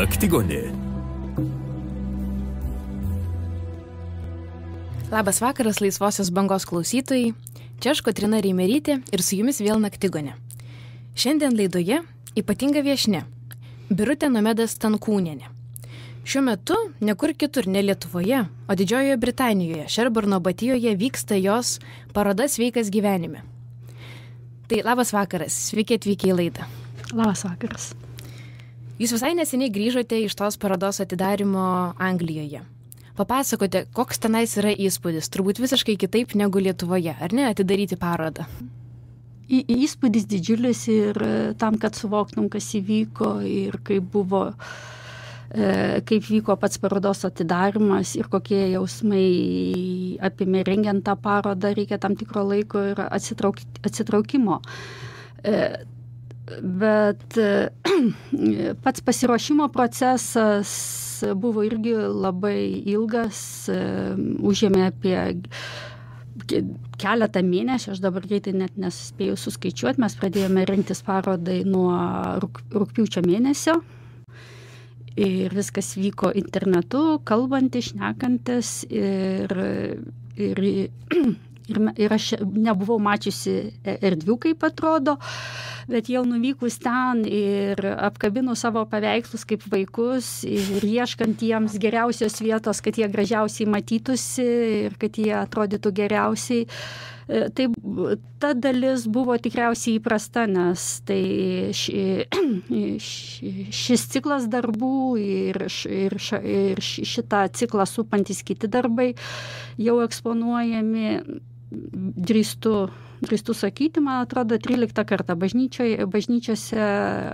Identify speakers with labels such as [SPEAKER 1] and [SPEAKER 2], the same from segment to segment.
[SPEAKER 1] Naktigonė.
[SPEAKER 2] Labas vakaras, Laisvosios bangos klausytojai. Čia aš Kotryna Reimerytė ir su jumis vėl Naktigonė. Šiandien laidoje ypatinga viešnia – Birutė Nomedas Stankūnienė. Šiuo metu nekur kitur, ne Lietuvoje, o Didžiojoje Britanijoje, Šerborno abatijoje vyksta jos paroda Sveikas gyvenime. Tai labas vakaras, sveiki atvykę į laidą.
[SPEAKER 3] Labas vakaras.
[SPEAKER 2] Jūs visai neseniai grįžote iš tos parodos atidarimo Anglijoje. Papasakote, koks tenais yra įspūdis, turbūt visiškai kitaip negu Lietuvoje, ar ne, atidaryti parodą?
[SPEAKER 3] Įspūdis didžiulis ir tam, kad suvoktum, kas įvyko ir kaip vyko pats parodos atidarimas ir kokie jausmai apimė rengiant tą parodą, reikia tam tikro laiko ir atsitraukimo. Bet pats pasiruošimo procesas buvo irgi labai ilgas, užėmė apie keletą mėnesių, aš dabar greitai net nespėjau suskaičiuoti, mes pradėjome rengtis parodai nuo rugpjūčio mėnesio ir viskas vyko internetu, kalbantis, šnekantis ir aš nebuvau mačiusi erdvių, kaip atrodo, bet jau nuvykus ten ir apkabinu savo paveikslus kaip vaikus ir ieškant jiems geriausios vietos, kad jie gražiausiai matytųsi ir kad jie atrodytų geriausiai. Tai ta dalis buvo tikriausiai įprasta, nes tai šis ciklas darbų ir šitą ciklą supantis kiti darbai jau eksponuojami, drįstu sakyti, man atrodo, 13 kartą. Bažnyčiose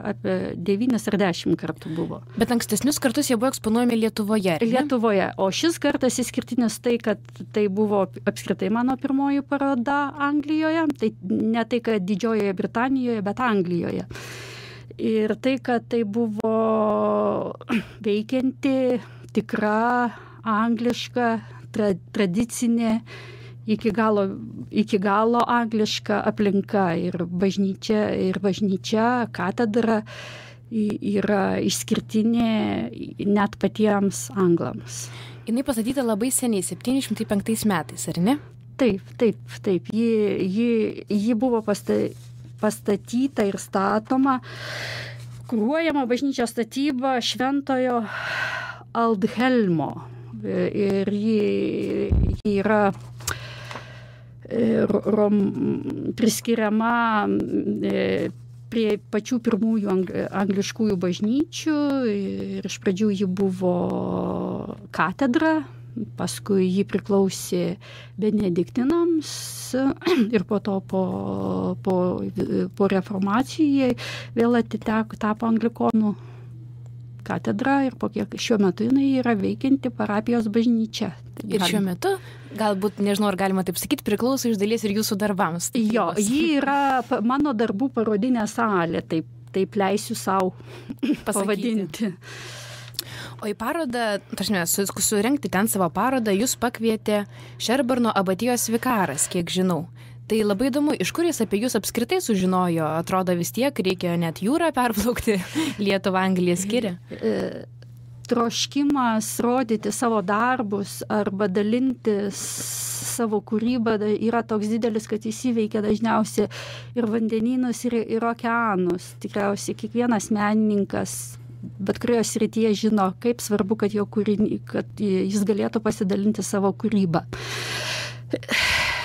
[SPEAKER 3] apie 9 ar 10 kartų buvo.
[SPEAKER 2] Bet ankstesnius kartus jie buvo eksponuojami Lietuvoje, ar ne?
[SPEAKER 3] Lietuvoje. O šis kartas išskirtinis tai, kad tai buvo apskritai mano pirmoji paroda Anglijoje. Tai ne tai, kad Didžiojoje Britanijoje, bet Anglijoje. Ir tai, kad tai buvo veikianti, tikra, angliška, tradicinė, iki galo angliška aplinka ir bažnyčia, katedra yra išskirtinė net patiems anglams.
[SPEAKER 2] Jinai pastatyta labai seniai, 705 metais, ar ne?
[SPEAKER 3] Taip. Ji buvo pastatyta ir statoma, kuruojama bažnyčios statyba Šventojo Aldhelmo. Ir ji yra priskiriama prie pačių pirmųjų angliškųjų bažnyčių ir iš pradžių ji buvo katedra, paskui ji priklausė benediktinams ir po to po reformacijai vėl tapo anglikonų katedra ir šiuo metu jinai yra veikianti parapijos bažnyčia.
[SPEAKER 2] Ir šiuo metu, galbūt, nežinau, ar galima taip sakyti, priklauso iš dalies ir jūsų darbams.
[SPEAKER 3] Jo, ji yra mano darbų parodinė salė, taip leisiu savo pavadinti.
[SPEAKER 2] O į parodą, surengti ten savo parodą, jūs pakvietė Šerborno abatijos vikaras, kiek žinau. Tai labai įdomu, iš kur jis apie jūs apskritai sužinojo? Atrodo vis tiek reikia net jūrą perplaukti, Lietuvą Angliją skiria.
[SPEAKER 3] Troškimas rodyti savo darbus arba dalintis savo kūrybą yra toks didelis, kad jis įveikia dažniausiai ir vandenynus, ir okeanus. Tikriausiai kiekvienas menininkas bet kurioje srityje žino, kaip svarbu, kad jis galėtų pasidalinti savo kūrybą.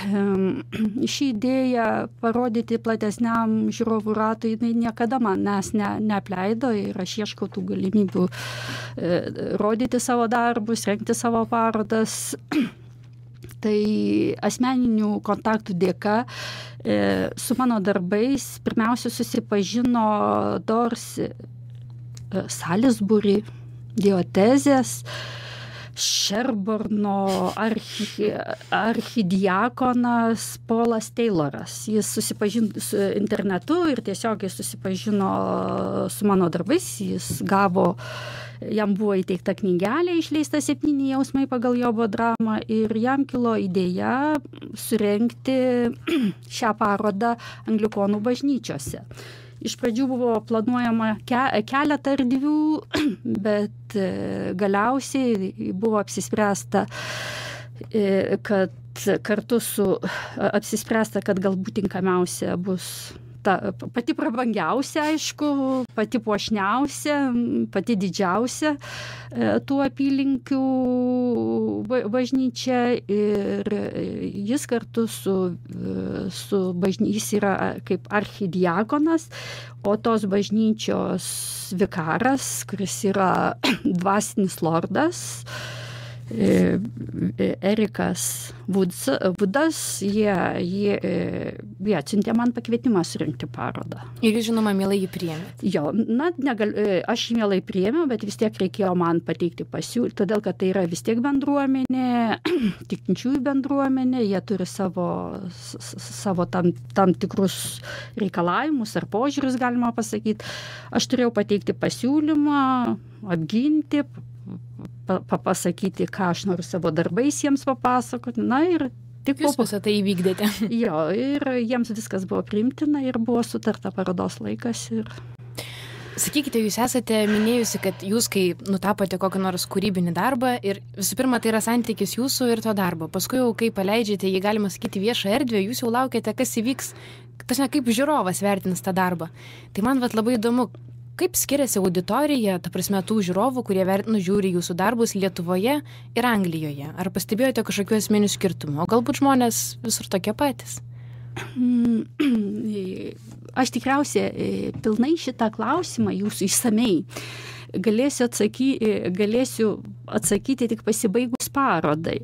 [SPEAKER 3] Ši idėja parodyti platesniam žiūrovų ratui, jinai niekada manęs neapleido ir aš ieškau tų galimybių rodyti savo darbus, rengti savo parodas. Tai asmeninių kontaktų dėka su mano darbais pirmiausia susipažino Dorsey, Salisbury, Diotezės, Šerborno archidiakonas Polas Tayloras. Jis susipažino su internetu ir tiesiog susipažino su mano darbais. Jam buvo įteikta knygelė, išleista 7 jausmai pagal Jobo dramą ir jam kilo idėja surengti šią parodą anglikonų bažnyčiose. iš pradžių buvo planuojama keletą erdvių, bet galiausiai buvo apsispręsta, kad galbūt tinkamiausia bus pati prabangiausia, aišku, pati puošniausia, pati didžiausia tų apylinkių bažnyčia, ir jis kartu su jis yra kaip archidiakonas, o tos bažnyčios vikaras, kuris yra dvasinis lordas, Erikas Vudas, jie atsiuntė man pakvietimą surinkti parodą.
[SPEAKER 2] Ir jūs, žinoma, mielai jį priėmėt?
[SPEAKER 3] Jo, aš jį mielai priėmiau, bet vis tiek reikėjo man pateikti pasiūlymą, todėl kad tai yra vis tiek bendruomenė, tikinčiųjų bendruomenė, jie turi savo tam tikrus reikalavimus ar požiūrius, galima pasakyti. Aš turėjau pateikti pasiūlymą, apginti, pasakyti, ką aš noriu savo darbais jiems papasakoti. Na ir tik
[SPEAKER 2] jūs visą tai įvykdėte.
[SPEAKER 3] Jo, ir jiems viskas buvo priimtina ir buvo sutarta parodos laikas.
[SPEAKER 2] Sakykite, jūs esate minėjusi, kad jūs, kai nutapote kokį nors kūrybinį darbą, ir visų pirma, tai yra santykis jūsų ir to darbo. Paskui jau, kai paleidžiate, jį galima sakyti viešą erdvę, jūs jau laukiate, kas įvyks, kaip žiūrovas vertins tą darbą. Tai man labai įdomu, kaip skiriasi auditorija, ta prasme, tų žiūrovų, kurie žiūri jūsų darbus Lietuvoje ir Anglijoje? Ar pastebėjote kažkokių esminių skirtumų? O galbūt žmonės visur tokie patys?
[SPEAKER 3] Aš tikriausiai pilnai šitą klausimą jūsų išsamei galėsiu atsakyti tik pasibaigus parodai.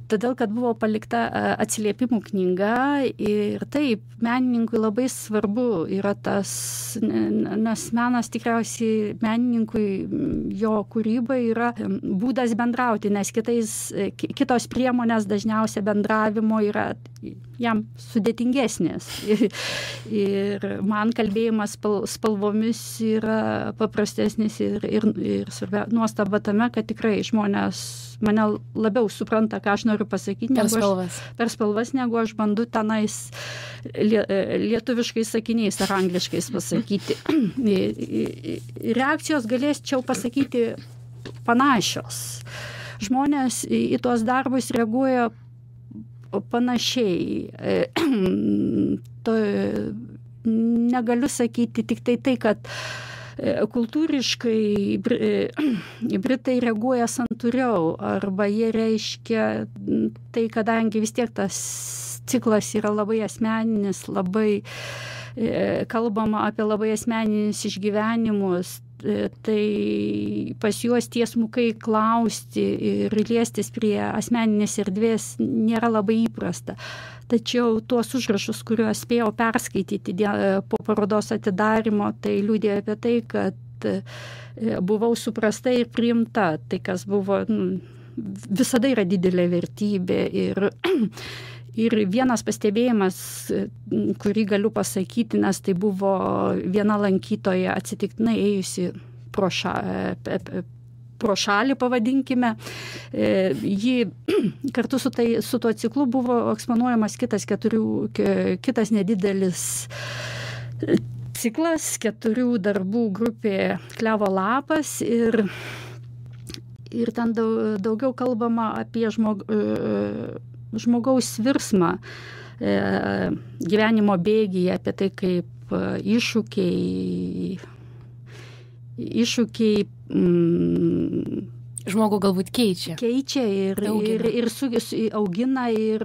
[SPEAKER 3] Todėl, kad buvo palikta atsiliepimų knyga, ir taip, menininkui labai svarbu yra tas, nes menas tikriausiai menininkui, jo kūryba yra būdas bendrauti, nes kitos priemonės dažniausiai bendravimo yra jam sudėtingesnės. Ir man kalbėjimas spalvomis yra paprastesnis ir nuostaba tame, kad tikrai žmonės mane labiau supranta, ką aš noriu pasakyti, per spalvas, negu aš bandu tenais lietuviškais sakiniais ar angliškais pasakyti. Reakcijos galėčiau pasakyti panašios. Žmonės į tuos darbus reaguoja panašiai. Negaliu sakyti tik tai, kad kultūriškai Britai reaguoja santūriau, arba jie reiškia tai, kadangi vis tiek tas ciklas yra labai asmeninis, labai kalbama apie labai asmeninius išgyvenimus, tai pas juos tiesmukai klausti ir liestis prie asmeninės erdvės nėra labai įprasta. Tačiau tuos užrašus, kuriuos spėjau perskaityti po parodos atidarymo, tai liudija apie tai, kad buvau suprasta ir priimta. Tai, kas buvo, visada yra didelė vertybė. Ir vienas pastebėjimas, kurį galiu pasakyti, nes tai buvo viena lankytoja atsitiktinai ėjusi pro šalį, pavadinkime. Ji kartu su tuo ciklu buvo eksponuojamas kitas nedidelis ciklas, 4 darbų grupė Klevo lapas, ir ten daugiau kalbama apie žmogaus virsmą gyvenimo bėgyje, apie tai, kaip iššūkiai
[SPEAKER 2] žmogų galbūt keičia
[SPEAKER 3] ir augina ir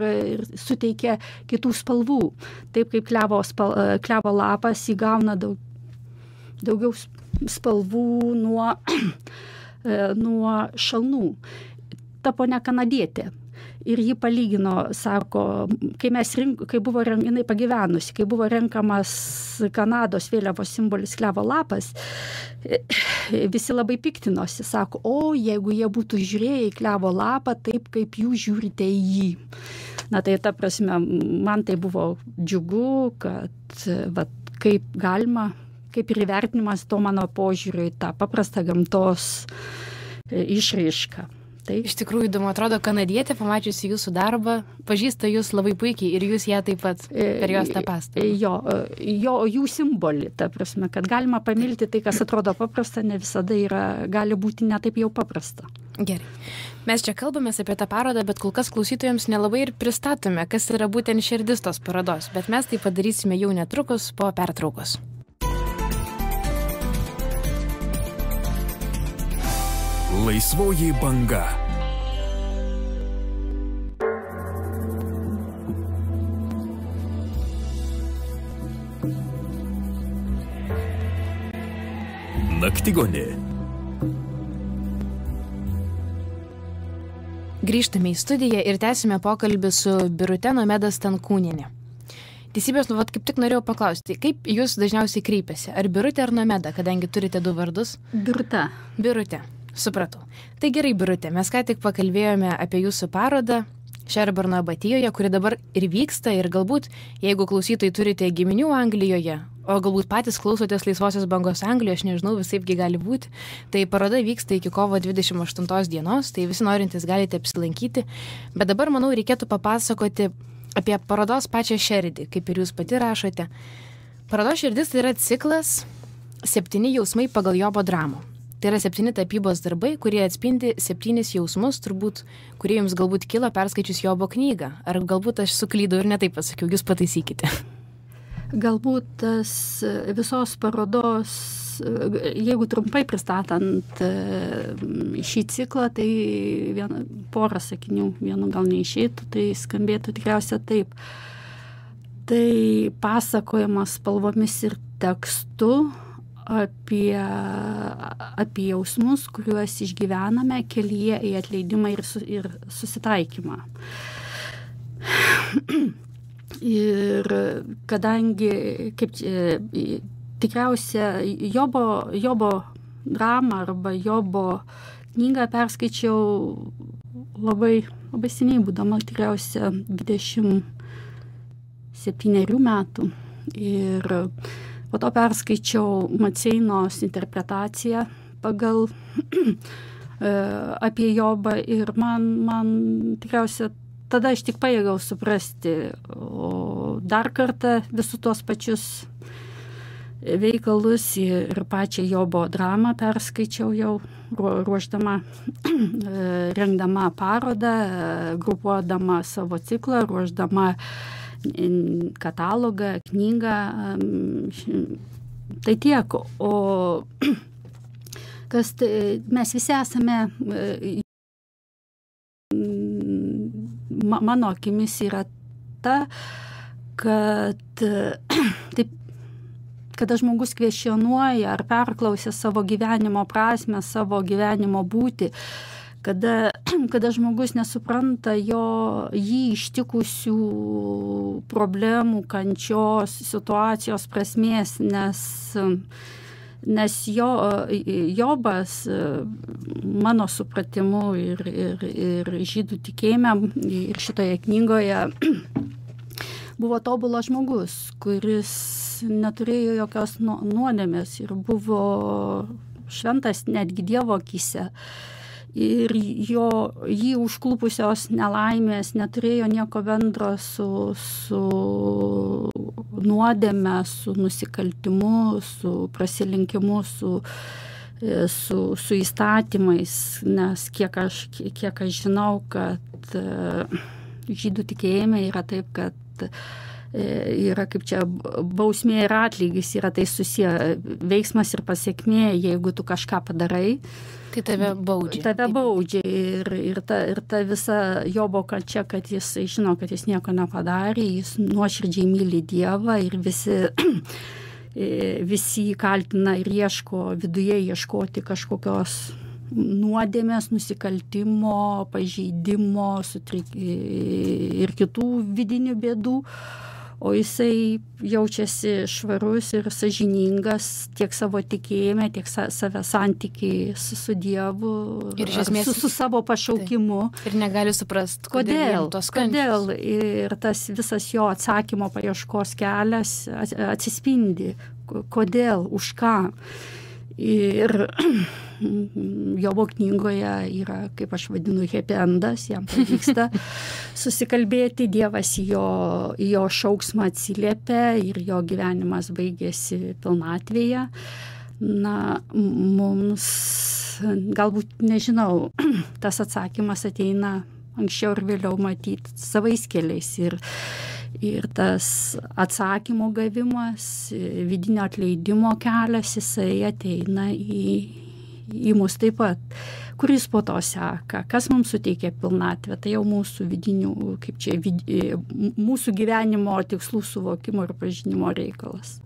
[SPEAKER 3] suteikia kitų spalvų. Taip kaip klevo lapas įgauna daugiau spalvų nuo šalnų. Ta ponia kanadietė. Ir ji palygino, sako, kai buvo jinai pagyvenusi, kai buvo renkamas Kanados vėliavos simbolis klevo lapas, visi labai piktinosi, sako, jeigu jie būtų žiūrėję į klevo lapą taip, kaip jūs žiūrite į jį. Na tai ta prasme, man tai buvo džiugu, kad kaip galima, kaip ir įvertinimas to mano požiūrio į tą paprastą gamtos išraišką. Taip.
[SPEAKER 2] Iš tikrųjų įdomu, atrodo, kanadietė, pamačiusi jūsų darbą, pažįsta jūs labai puikiai ir jūs ją taip pat per jos tą pastabą.
[SPEAKER 3] Jų simbolį, ta prasme, kad galima pamilti tai, kas atrodo paprasta, ne visada gali būti netaip jau paprasta.
[SPEAKER 2] Gerai. Mes čia kalbamės apie tą parodą, bet kol kas klausytojams nelabai ir pristatome, kas yra būtent širdis tos parodos, bet mes tai padarysime jau netrukus po pertraukos.
[SPEAKER 1] Laisvoji banga. Naktigonė.
[SPEAKER 2] Grįžtame į studiją ir tęsime pokalbį su Birute Nomeda Stankūniene. Teisybės, kaip tik norėjau paklausti, kaip jūs dažniausiai kreipiasi? Ar Birutė ar Nomeda, kadangi turite du vardus?
[SPEAKER 3] Birute.
[SPEAKER 2] Birutė. Supratau. Tai gerai, Birutė, mes ką tik pakalbėjome apie jūsų parodą Sherborno abatijoje, kuri dabar ir vyksta ir galbūt, jeigu klausytojai turite giminių Anglijoje, o galbūt patys klausotės Laisvosios bangos Anglijoje, aš nežinau, visaipgi gali būti, tai paroda vyksta iki kovo 28 dienos, tai visi norintys galite apsilankyti, bet dabar, manau, reikėtų papasakoti apie parodos pačią širdį, kaip ir jūs pati rašote. Parodos širdis tai yra ciklas 7 jausmai pagal Jobo dramą. Tai yra 7 tapybos darbai, kurie atspindi 7 jausmus, turbūt, kurie jums galbūt kilo perskaičius Jobo knygą. Ar galbūt aš suklydau ir netaip pasakiau, jūs pataisykite.
[SPEAKER 3] Galbūt tas visos parodos, jeigu trumpai pristatant šį ciklą, tai porą sakinių, vienu gal neišeitų, tai skambėtų tikriausiai taip. Tai pasakojimas spalvomis ir tekstu apie jausmus, kuriuos išgyvename kelyje į atleidimą ir susitaikymą. Ir kadangi, kaip tikriausia, Jobo dramą arba Jobo knygą perskaičiau labai seniai, būdama tikriausia 27 metų. Ir po to perskaičiau Maceinos interpretaciją pagal apie Jobą ir man tikriausia tada aš tik pajėgau suprasti, o dar kartą visus tuos pačius veikalus ir pačią Jobo dramą perskaičiau jau ruošdama, rengdama parodą, grupuodama savo ciklą, ruošdama katalogą, knygą, tai tiek, o kas mes visi esame, mano akimis yra ta, kad taip, kada žmogus kvestionuoja ar perklausia savo gyvenimo prasmę, savo gyvenimo būtį, kada žmogus nesupranta jį ištikusių problemų, kančios, situacijos prasmės, nes Jobas, mano supratimu ir žydų tikėjime, ir šitoje knygoje buvo tobulas žmogus, kuris neturėjo jokios nuodėmės ir buvo šventas netgi Dievo akyse. Ir jį užklupusios nelaimės neturėjo nieko bendro su nuodėme, su nusikaltimu, su prasilenkimu, su įstatymais, nes kiek aš žinau, kad žydų tikėjime yra taip, kad yra kaip čia bausmė ir atlygis, yra tai susiję veiksmas ir pasiekmė, jeigu tu kažką padarai.
[SPEAKER 2] Tai tave baudžia.
[SPEAKER 3] Tave baudžia ir ta visa Jobo kančia, kad jis žino, kad jis nieko nepadarė, jis nuoširdžiai myli Dievą ir visi kaltina ir ieško viduje ieškoti kažkokios nuodėmės, nusikaltimo, pažeidimo ir kitų vidinių bėdų. O jisai jaučiasi švarus ir sąžiningas tiek savo tikėjime, tiek save santykiai su Dievu ir su savo pašaukimu.
[SPEAKER 2] Ir negali suprasti, kodėl tos kančios.
[SPEAKER 3] Kodėl ir tas visas jo atsakymo paieškos kelias atsispindi. Kodėl, už ką. Ir Jobo knygoje yra, kaip aš vadinu, happy endas, jam pavyksta susikalbėti, Dievas jo šauksmą atsiliepia ir jo gyvenimas baigėsi pilnatvėje. Na, mums, galbūt, nežinau, tas atsakymas ateina anksčiau ir vėliau matyti savais keliais. Ir tas atsakymo gavimas, vidinio atleidimo kelias, jisai ateina į mus taip pat. Kuris po to seka, kas mums suteikia pilnatvę, tai jau mūsų vidinių, mūsų gyvenimo tikslų suvokimo ir pažinimo reikalas.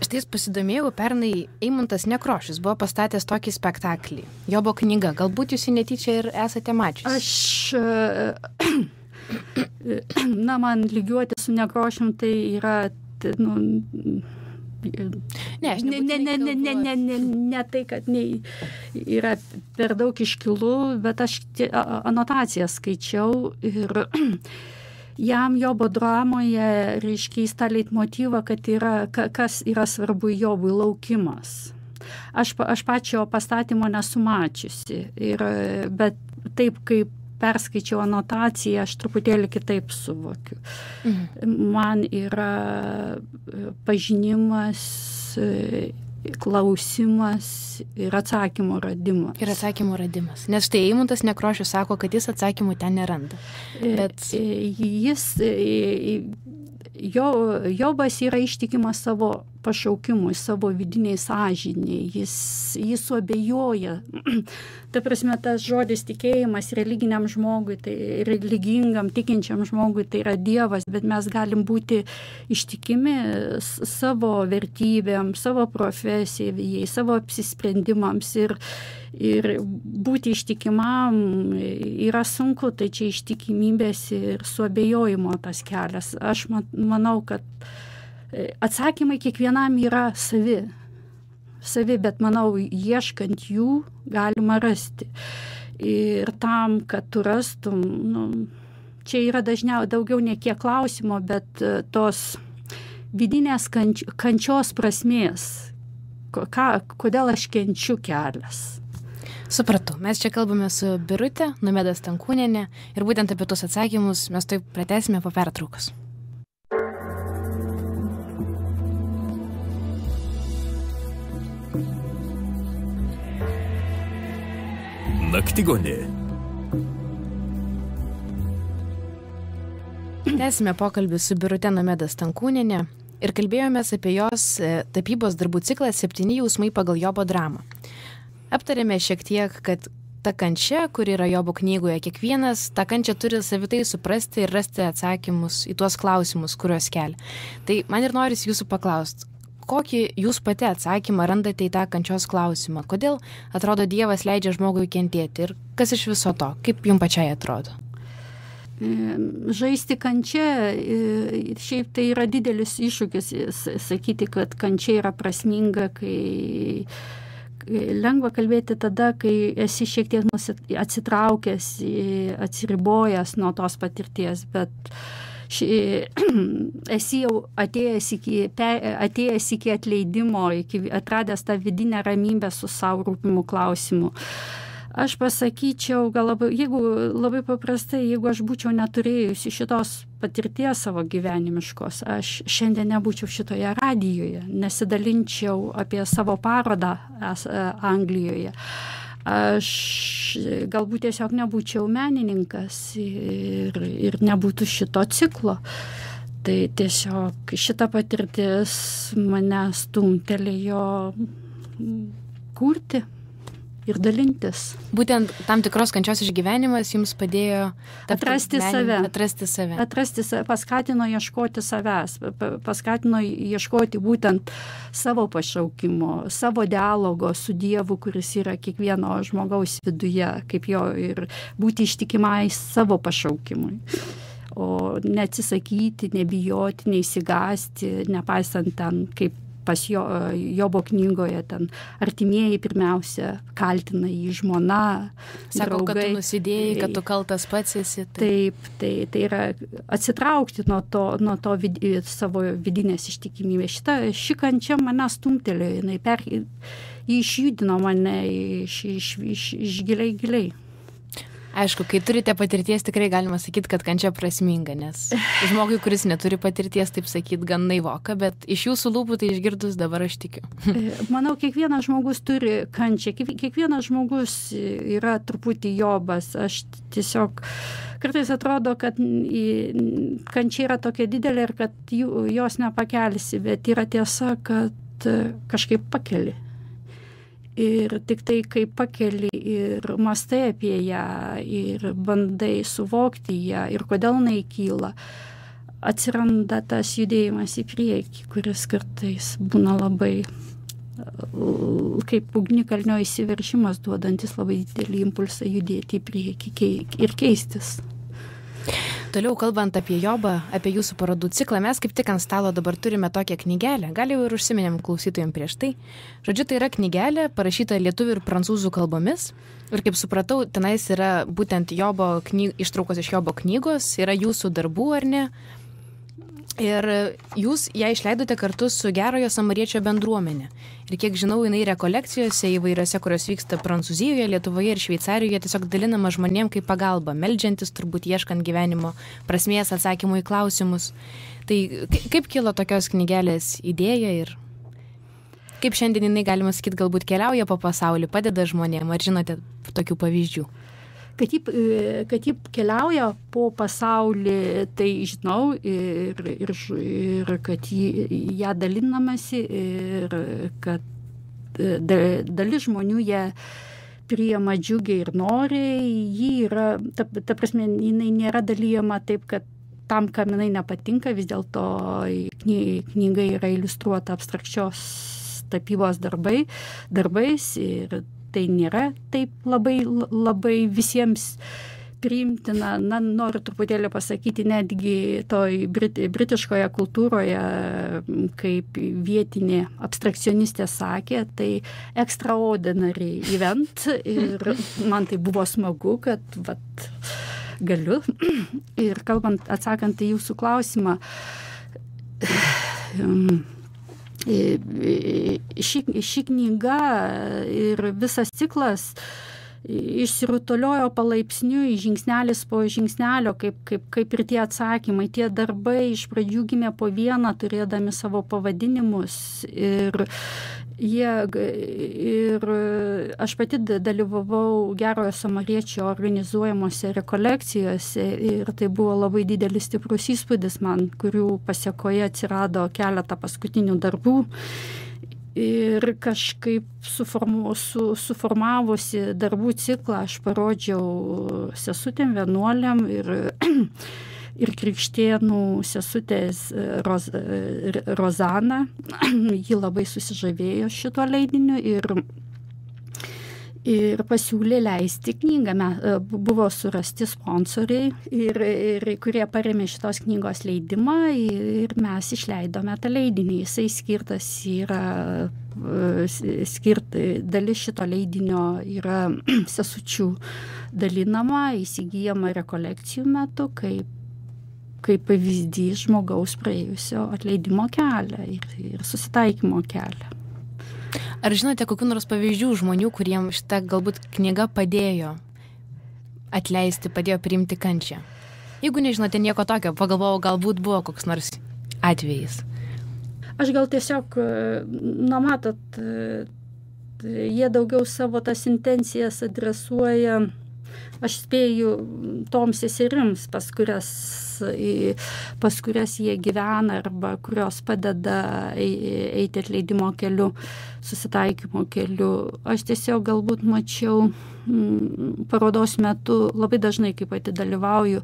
[SPEAKER 2] Štai pasidomėjau, pernai Eimuntas Nekrošius buvo pastatęs tokį spektaklį. Jobo knyga. Galbūt jūs jį netyčia ir esate mačiusi.
[SPEAKER 3] Man lygiuoti su Nekrošium tai yra, ne tai, kad yra per daug iškilu, bet aš anotaciją skaičiau ir jam Jobo dramoje reiškia tą leitmotyvą, kad kas yra svarbu Jobui — laukimas. Aš pačio pastatymo nesu mačiusi, bet taip kaip perskaičiau anotaciją, aš truputėlį kitaip suvokiu. Man yra pažinimas, klausimas ir atsakymų radimas.
[SPEAKER 2] Ir atsakymų radimas. Nes štai Eimuntas Nekrošius sako, kad jis atsakymų ten neranda. Bet Jobas yra ištikimas savo pašaukimui, savo vidiniai sąžiniai. Jis suabejoja. Ta prasme, tas žodis tikėjimas religiniam žmogui, tai religingam, tikinčiam žmogui, tai yra Dievas, bet mes galim būti ištikimi savo vertybėm, savo profesijai, savo apsisprendimams ir būti ištikimam yra sunku, tai čia ištikimybės ir suabejojimo tas kelias. Aš manau, kad atsakymai kiekvienam yra savi, bet manau, ieškant jų galima rasti. Ir tam, kad tu rastum, čia yra daugiau ne kiek klausimo, bet tos vidinės kančios prasmės, kodėl aš kenčiu kelias. Supratau, mes čia kalbame su Birute Nomeda Stankūniene ir būtent apie tos atsakymus mes taip pratęsime po pertraukos.
[SPEAKER 1] Naktigonė.
[SPEAKER 2] Tęsime pokalbį su Birute Nomeda Stankūniene ir kalbėjomės apie jos tapybos darbų ciklą 7 jausmai pagal Jobo dramą. Aptarėme šiek tiek, kad ta kančia, kuri yra Jobo knygoje, kiekvienas tą kančią turi savitai suprasti ir rasti atsakymus į tuos klausimus, kuriuos kelia. Tai man ir norisi jūsų paklausti, kokį jūs pati atsakymą randate į tą kančios klausimą? Kodėl, atrodo, Dievas leidžia žmogui kentėti ir kas iš viso to? Kaip jums pačiai atrodo?
[SPEAKER 3] Žaisti kančia, šiaip tai yra didelis iššūkis sakyti, kad kančia yra prasminga, kai lengva kalbėti tada, kai esi šiek tiek atsitraukęs, atsiribojęs nuo tos patirties, bet esi jau atėjęs iki atleidimo, atradęs tą vidinę ramybę su savo rūpimu klausimu. Aš pasakyčiau, jeigu labai paprastai, jeigu aš būčiau neturėjusi šitos patirties savo gyvenimiškos, aš šiandien nebūčiau šitoje radijoje, nesidalinčiau apie savo parodą Anglijoje. Aš galbūt tiesiog nebūčiau menininkas ir nebūtų šito ciklo. Tai tiesiog šita patirtis mane stumtelėjo kurti ir dalintis.
[SPEAKER 2] Būtent tam tikros kančios išgyvenimas jums padėjo
[SPEAKER 3] atrasti save, paskatino ieškoti savęs, paskatino ieškoti būtent savo pašaukimo, savo dialogo su Dievu, kuris yra kiekvieno žmogaus viduje, kaip jo ir būti ištikimai savo pašaukimui. O neatsisakyti, nebijoti, neįsigąsti, nepaisant ten, kaip pas Jobo knygoje ten artimieji pirmiausia kaltina jį, žmona,
[SPEAKER 2] sako,
[SPEAKER 3] draugai.
[SPEAKER 2] kad tu nusidėjai, kad tu kaltas pats esi.
[SPEAKER 3] Taip, tai yra atsitraukti nuo to savo vidinės ištikimybės. Ši kančia mane stumtelėjo, jinai išjudino mane iš giliai.
[SPEAKER 2] Aišku, kai turite patirties, tikrai galima sakyti, kad kančia prasminga, nes žmogui, kuris neturi patirties, taip sakyti, gan naivoka, bet iš jūsų lūpų tai išgirdus dabar aš tikiu.
[SPEAKER 3] Manau, kiekvienas žmogus turi kančią, kiekvienas žmogus yra truputį Jobas. Aš tiesiog kartais atrodo, kad kančia yra tokia didelė ir kad jos nepakelsi, bet yra tiesa, kad kažkaip pakeli. Ir tik tai, kai pakeli ir mastai apie ją ir bandai suvokti ją ir kodėl jinai kyla, atsiranda tas judėjimas į priekį, kuris kartais būna labai kaip ugnikalnio įsiveržimas, duodantis labai didelį impulsą judėti į priekį ir keistis.
[SPEAKER 2] Toliau kalbant apie Jobą, apie jūsų parodų ciklą, mes kaip tik ant stalo dabar turime tokią knygelę, gal jau ir užsiminėm klausytojams prieš tai. Žodžiu, tai yra knygelė parašyta lietuvių ir prancūzų kalbomis. Ir kaip supratau, tenais yra būtent ištraukos iš Jobo knygos, yra jūsų darbų, ar ne? Ir jūs ją išleidote kartu su Gerojo Samariečio bendruomenė. Ir kiek žinau, jinai rekolekcijose įvairiose, kurios vyksta Prancūzijoje, Lietuvoje ir Šveicarijoje, tiesiog dalinama žmonėm kaip pagalba, meldžiantis, turbūt ieškant gyvenimo prasmės, atsakymų į klausimus. Tai kaip kilo tokios knygelės idėja ir kaip šiandien jinai, galima sakyti, galbūt keliauja po pasaulį, padeda žmonėm, ar žinote tokių pavyzdžių?
[SPEAKER 3] Kad ji keliauja po pasaulį, tai žinau ir kad ją dalinamasi ir kad dalis žmonių ją priima džiugiai ir noriai. Ji yra, ta prasme, jinai nėra dalyjama taip, kad tam, kam jinai nepatinka, vis dėlto knyga yra iliustruota abstrakčios tapybos darbais ir tai nėra taip labai visiems priimtina. Noriu truputėlį pasakyti, netgi toj britiškoje kultūroje, kaip vietinė abstrakcionistė sakė, tai extraordinary event ir man tai buvo smagu, kad galiu. Ir atsakant į jūsų klausimą, ši knyga ir visas ciklas išsirutuliojo palaipsniui, žingsnelis po žingsnelio, kaip ir tie atsakymai. Tie darbai iš pradžių gimė po vieną, turėdami savo pavadinimus. Ir aš pati dalyvavau Gerojo Samariečio organizuojamuose rekolekcijose ir tai buvo labai didelis stiprus įspūdis man, kurių pasiekoje atsirado keletą paskutinių darbų. Ir kažkaip suformavusi darbų ciklą aš parodžiau sesutėm vienuolėm ir krikštėnų sesutės Rozana. Ji labai susižavėjo šito leidiniu ir pasiūlė leisti knygą. Buvo surasti sponsoriai, kurie parėmė šitos knygos leidimą ir mes išleidome tą leidinį. Jisai skirtas yra, dalis šito leidinio yra sesučių dalinama, įsigyjama rekolekcijų metu, kaip pavyzdys žmogaus praėjusio atleidimo kelią ir susitaikymo kelią.
[SPEAKER 2] Ar žinote kokių nors pavyzdžių žmonių, kuriems šita galbūt knyga padėjo atleisti, padėjo priimti kančią? Jeigu nežinote nieko tokio, pagalvojau, galbūt buvo koks nors atvejis.
[SPEAKER 3] Aš gal tiesiog, matot, jie daugiau savo tas intencijas adresuoja, aš spėju, toms seserims, pas kurias jie gyvena arba kurios padeda eiti atleidimo keliu, susitaikymo keliu. Aš tiesiog galbūt mačiau parodos metu, labai dažnai, kai pati dalyvauju,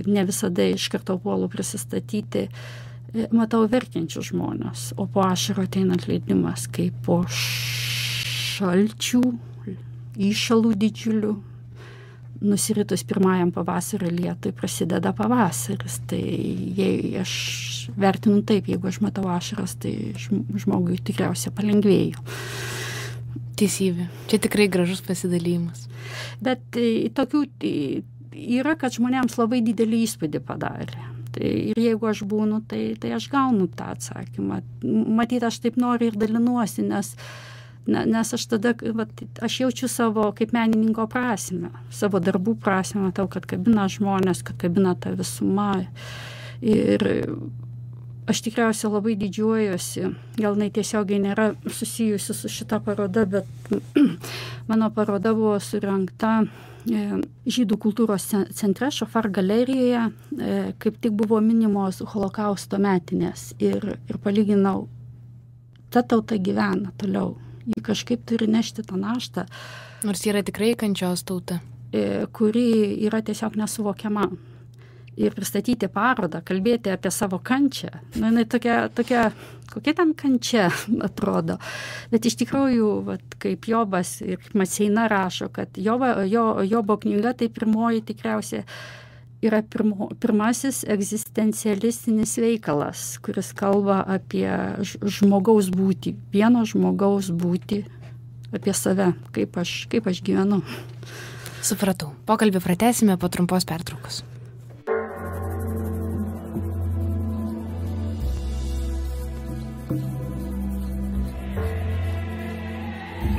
[SPEAKER 3] ne visada iš karto puolu prisistatyti, matau verkiančių žmonės, o po ašarų ateina atleidimas, kaip po šalčių, įšalų didžiulių. nusiritus pirmajam pavasario lietui prasideda pavasaris. Tai jei aš vertinu taip, jeigu aš matau ašaras, tai žmogui tikriausiai palengvėjo.
[SPEAKER 2] Teisybė. Čia tikrai gražus pasidalymas.
[SPEAKER 3] Bet tokių yra, kad žmonėms labai didelį įspūdį padarė. Tai ir jeigu aš būnu, tai aš gaunu tą atsakymą. Matyt, aš taip noriu ir dalinuosi, nes aš tada, aš jaučiu savo kaip menininko prasmę, savo darbų prasmę, matau, kad kabina žmonės, kad kabina ta visuma. Ir aš tikriausiai labai didžiuojuosi, gal tiesiogiai nėra susijusi su šita paroda, bet mano paroda buvo surengta Žydų kultūros centre Šofar galerijoje, kaip tik buvo minimos holokausto metinės ir palyginau, ta tauta gyvena toliau. Ji kažkaip turi nešti tą naštą.
[SPEAKER 2] Nors yra tikrai kančios tauta.
[SPEAKER 3] Kuri yra tiesiog nesuvokiama. Ir pristatyti parodą, kalbėti apie savo kančią. Jinai tokia, kokia ten kančia atrodo. Bet iš tikrųjų, kaip Jobas ir Maceina rašo, kad Jobo knyga tai pirmoji tikriausiai yra pirmasis egzistencialistinis veikalas, kuris kalba apie žmogaus būtį, vieno žmogaus būtį, apie save, kaip aš gyvenu.
[SPEAKER 2] Supratau. Pokalbį pratęsime po trumpos pertraukos.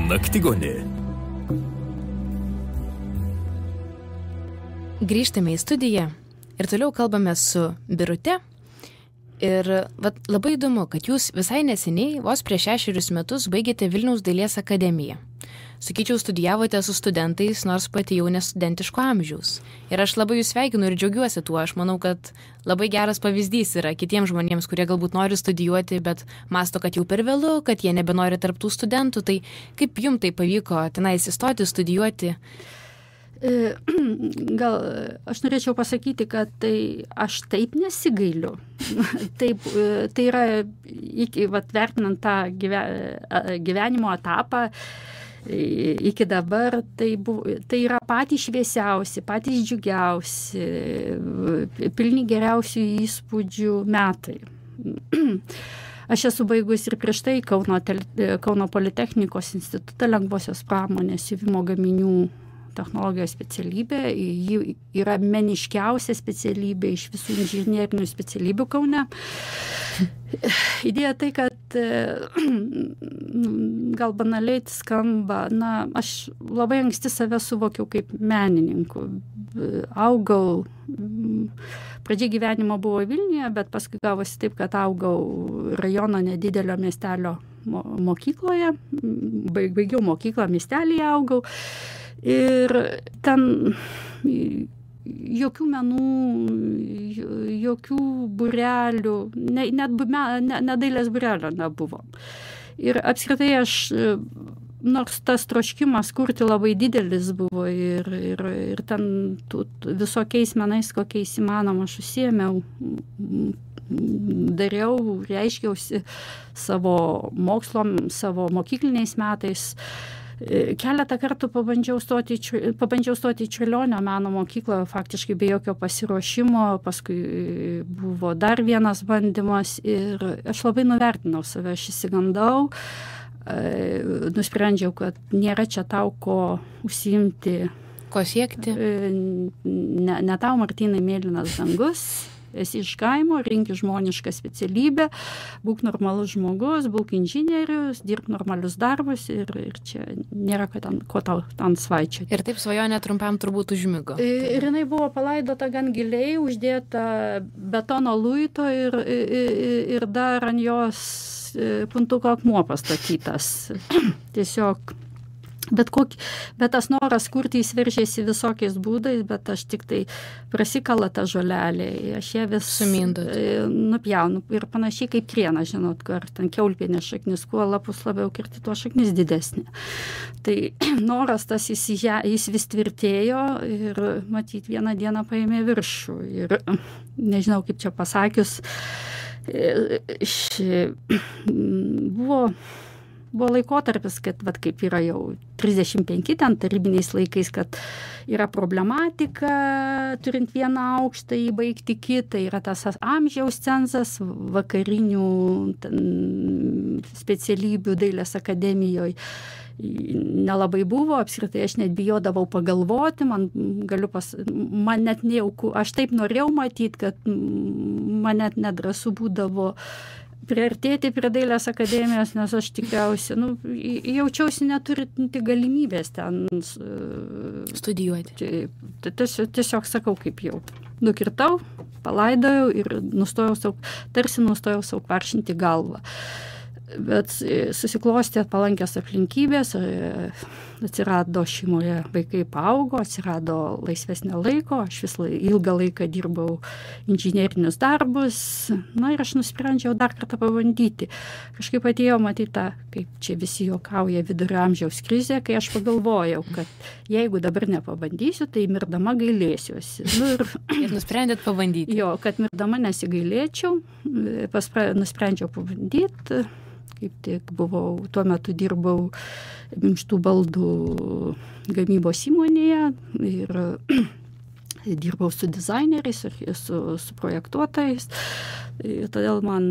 [SPEAKER 1] Naktigonė.
[SPEAKER 2] Grįžtame į studiją ir toliau kalbame su Birute. Ir labai įdomu, kad jūs visai neseniai, vos prieš 6 metus, baigėte Vilniaus dailės akademiją. Sakyčiau, studijavote su studentais, nors pati jau nestudentiško amžiaus. Ir aš labai jūs sveikinu ir džiaugiuosi tuo. Aš manau, kad labai geras pavyzdys yra kitiems žmonėms, kurie galbūt nori studijuoti, bet masto, kad jau per vėlu, kad jie nebenori tarp tų studentų. Tai kaip jums tai pavyko tenais įstoti, studijuoti?
[SPEAKER 3] Gal aš norėčiau pasakyti, kad aš taip nesigailiu. Taip, tai yra, vertinant tą gyvenimo etapą, iki dabar tai yra patys šviesiausi, patys džiugiausi, pilni geriausių įspūdžių metai. Aš esu baigus ir prieš tai Kauno Politechnikos institutą lengvosios pramonės siuvimo gaminių technologijos specialybė. Ji yra meniškiausia specialybė iš visų inžinierinių specialybių Kaune. Idėja tai, kad gal banaliai skamba, aš labai anksti save suvokiau kaip menininku. Augau, pradžia gyvenimo buvo Vilniuje, bet paskui gavosi taip, kad augau rajono nedidelio miestelio mokykloje, baigiau mokyklą, miestelėje augau. Ir ten jokių menų, jokių būrelių, net dailės būrelio nebuvo. Ir apskritai aš, nors tas troškimas kurti labai didelis buvo ir ten visokiais menais, kokiais įmanoma aš užsiėmiau, dariau, reiškiausi savo mokslom, savo mokykliniais metais. Keletą kartų pabandžiau stoti į Čiurlionio meno mokyklą, faktiškai be jokio pasiruošimo, paskui buvo dar vienas bandymas ir aš labai nuvertinau save, aš įsigandau, nusprendžiau, kad nėra čia tau ko užsiimti.
[SPEAKER 2] Ko siekti?
[SPEAKER 3] Ne tau, Martynai, mėlynas dangus. Esi iš kaimo, rinki žmonišką specialybę, būk normalus žmogus, būk inžinierius, dirbk normalius darbus ir čia nėra ko tau ten svaičioti.
[SPEAKER 2] Ir taip svajonė trumpam turbūt užmigo.
[SPEAKER 3] Ir jinai buvo palaidota gan giliai, uždėta betono luito ir dar ant jos puntuko akmuo pastatytas. Tiesiog. Bet tas noras kurti įsiveržėsi visokiais būdais, bet aš tik tai prasikala tą žolelę, aš ją vis nupjaunu ir panašiai kaip kriena, žinot, ar ten kiaulpienė šaknis, kuo lapus labiau kirti, tuo šaknis didesnė. Tai noras tas jis vis tvirtėjo ir matyt vieną dieną paėmė viršų ir nežinau kaip čia pasakius, buvo buvo laikotarpis, kad kaip yra jau 35 ten tarybiniais laikais, kad yra problematika, turint vieną aukštą įbaigti kitą, yra tas amžiaus cenzas vakarinių specialybių dailės akademijoje. Nelabai buvo, apskritai aš net bijodavau pagalvoti, man net nejauku, aš taip norėjau matyti, kad man net nedrąsu būdavo priartėti prie dailės akademijos, nes aš tikriausiai, jaučiausi neturinti galimybės ten
[SPEAKER 2] studijuoti.
[SPEAKER 3] Tiesiog sakau, kaip jau nukirtau, palaidojau ir tarsi nustojau sau kvaršinti galvą. Bet susiklostė palankios aplinkybės, atsirado šeimoje, vaikai paaugo, atsirado laisvesnio laiko, aš ilgą laiką dirbau inžinerinius darbus, ir aš nusprendžiau dar kartą pabandyti. Kažkaip atėjo matyti tą, kaip čia visi juokauja, vidurio amžiaus krizė, kai aš pagalvojau, kad jeigu dabar nepabandysiu, tai mirdama gailėsiuosi.
[SPEAKER 2] Ir nusprendėt pabandyti?
[SPEAKER 3] Jo, kad mirdama nesigailėčiau, nusprendžiau pabandyti. Kaip tik tuo metu dirbau minkštų baldų gamybos įmonėje ir dirbau su dizaineriais ir su projektuotojais. Ir todėl man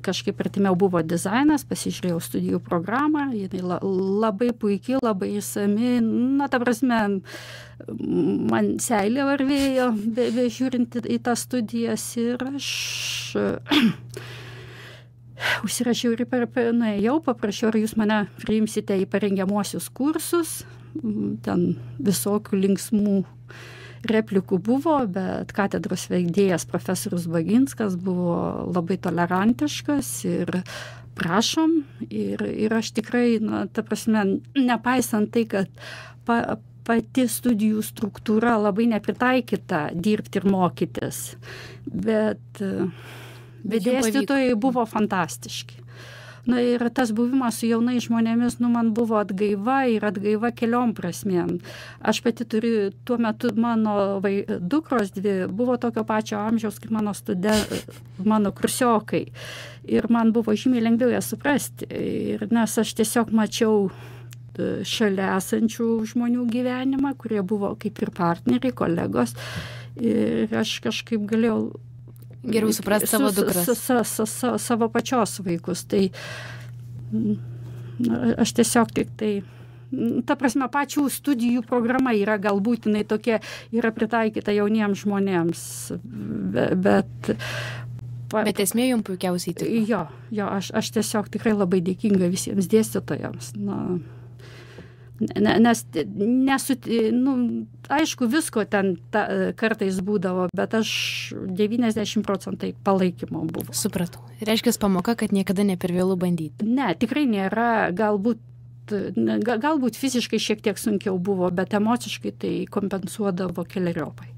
[SPEAKER 3] kažkaip artimiau buvo dizainas, pasižiūrėjau studijų programą, jinai labai puikiai, labai įsami, ta prasme, man seilė varvėjo, bežiūrint į tas studijas ir aš užsirašiau ir nuėjau, paprašiau, ar jūs mane priimsite į parengiamuosius kursus. Ten visokių linksmų replikų buvo, bet katedros vedėjas profesorius Baginskas buvo labai tolerantiškas ir prašom. Ir aš tikrai, ta prasme, nepaisant tai, kad pati studijų struktūra labai nepritaikyta dirbti ir mokytis, bet dėstytojai buvo fantastiški. Ir tas buvimas su jaunais žmonėmis, man buvo atgaiva keliom prasmėm. Aš pati turiu, tuo metu mano dukros dvi buvo tokio pačio amžiaus kaip mano kursiokai. Ir man buvo žymiai lengviau jas suprasti. Nes aš tiesiog mačiau šalia esančių žmonių gyvenimą, kurie buvo kaip ir partneriai, kolegos. Ir aš kažkaip galėjau
[SPEAKER 2] geriau suprasti savo dukras.
[SPEAKER 3] Savo pačios vaikus. Tai aš tiesiog ta prasme, pačių studijų programa yra galbūt jinai tokia, yra pritaikyta jauniems žmonėms. Bet
[SPEAKER 2] esmė jums puikiausiai tiko.
[SPEAKER 3] Jo, aš tiesiog tikrai labai dėkinga visiems dėstytojams. Nes aišku, visko ten kartais būdavo, bet aš 90% palaikymo buvo.
[SPEAKER 2] Supratau. Reiškia pamoka, kad niekada ne per vėlu bandyti.
[SPEAKER 3] Ne, tikrai nėra, galbūt fiziškai šiek tiek sunkiau buvo, bet emociškai tai kompensuodavo keleriopai.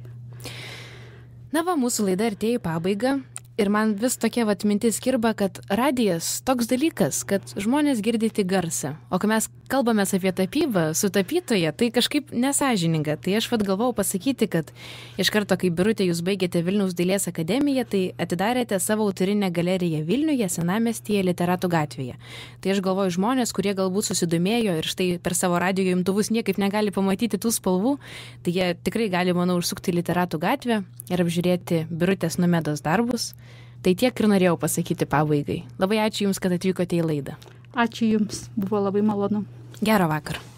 [SPEAKER 2] Mūsų laida artėja į pabaigą. Ir man vis tokia mintis kirba, kad radijas toks dalykas, kad žmonės girdi tik garsą. O kai mes kalbame apie tapybą su tapytoja, tai kažkaip nesąžininga. Tai aš galvojau pasakyti, kad iš karto, kai Birutė jūs baigėte Vilniaus dailės akademiją, tai atidarėte savo autorinę galeriją Vilniuje, Senamiestyje, Literatų gatvėje. Tai aš galvoju, žmonės, kurie galbūt susidomėjo ir štai per savo radijo imtuvus niekaip negali pamatyti tų spalvų, tai jie tikrai gali, manau, užsukti Literatų gatvę ir apžiūrėti Birutės Nomedos darbus. Tai tiek ir norėjau pasakyti pabaigai. Labai ačiū Jums, kad atvykote į laidą.
[SPEAKER 3] Ačiū Jums, buvo labai malonu.
[SPEAKER 2] Gero vakaro.